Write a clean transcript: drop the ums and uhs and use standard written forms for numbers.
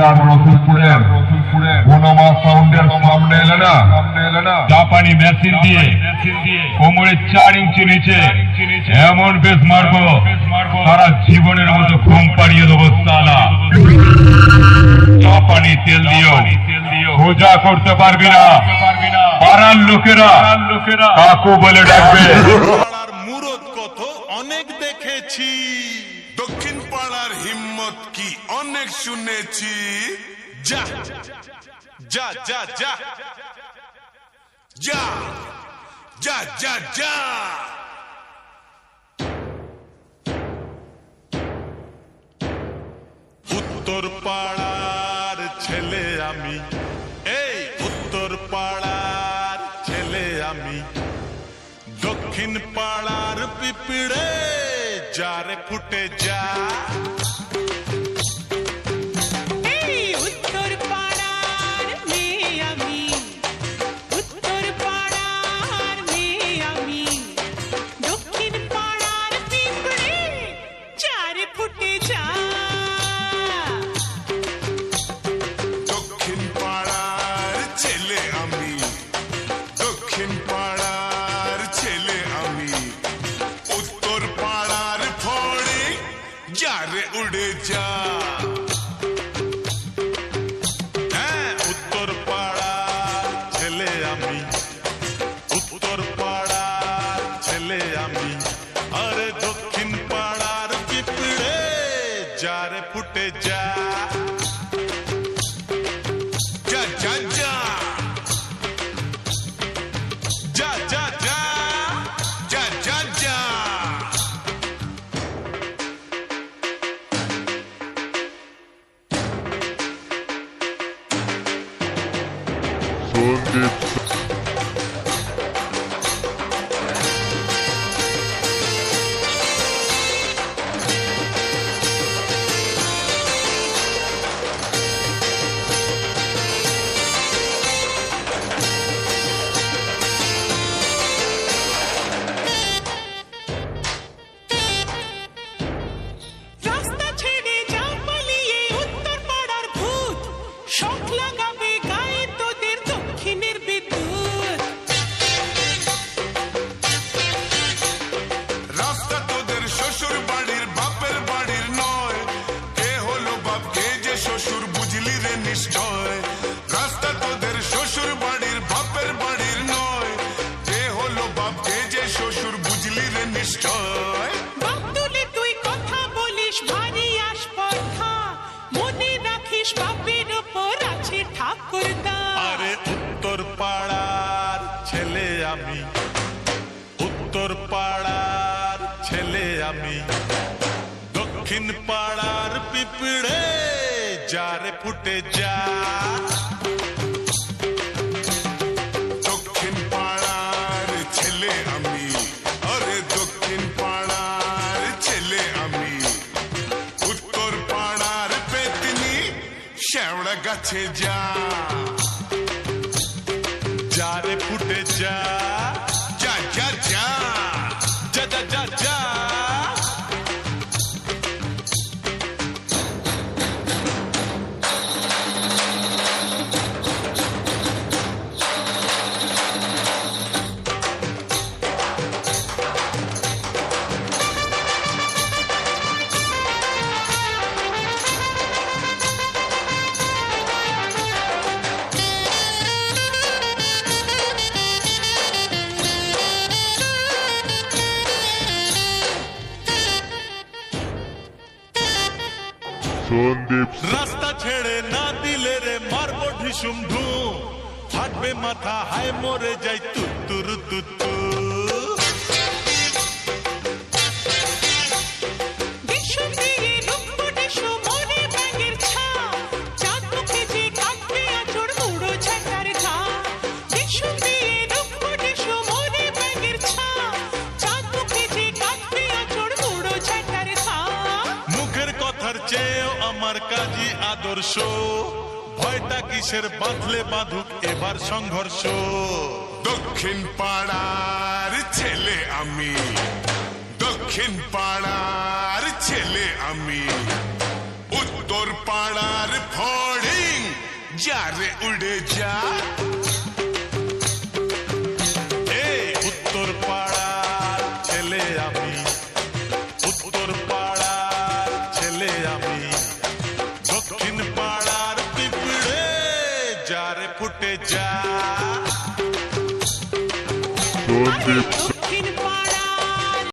আর রসুলপুরের বনমা সাউন্ডের সামনে এলে না জাপানি মেশিন দিয়ে কোমরের 4 ইঞ্চি নিচে এমন বেশ মারবো সারা জীবনের মতো ঘুম পাড়িয়ে দেবো সালা। জাপানি তেল দিও সোজা করতে পারবি না, পাড়ার লোকেরা কাকু বলে ডাকবে। পাড়ার মুরত কত অনেক দেখেছি, দক্ষিণ পাড়ার হিম্মত কি অনেক শুনেছি। যা যা যা যা যা যা যা যা উত্তর পাড়ার ছেলে আমি, এই উত্তর পাড়ার ছেলে আমি, দক্ষিণ পাড়ার পিঁপড়ে যারে ফুটে যা। उड़े जा उत्तर पाड़ा छेले आमी, उत्तर पाड़ा छेले आमी, अरे दक्षिण पाड़ार पिपड़े जारे फुटे जा। जा जा जा जा जा जा जा जा जा उत्तर पाड़ार छेले आमी, उत्तर पाड़ार छेले आमी, दक्षिण पाड़ार पिपड़े जारे फुटे जा। दक्षिण पाड़ार छेले आमी, अरे दक्षिण पाड़ार छेले आमी, उत्तर पाड़ार पेतनी शेवड़ा गाछे जा। जारे फुटे जा जा जा जा जा जा जा जा रास्ता छेड़े ना दिले रे मारबो ढिसुम ढूम, फाटबे माथा हाय मोरे जाई तुतुर तुतु। আমার কাজী আদর্শ ভয়টা কিসের বাঁধলে বাঁধুক এবার সংঘর্ষ। দক্ষিণ পাড়ার ছেলে আমি, দক্ষিণ পাড়ার ছেলে আমি, উত্তর পাড়ার ফড় যা রে উড়ে যা এই উত্তর পাড়ার ছেলে আমি উত্তর পাড়ার ছেলে আমি দক্ষিণ পাড়ার পিঁপড়ে যা রে ফুটে যা Don't be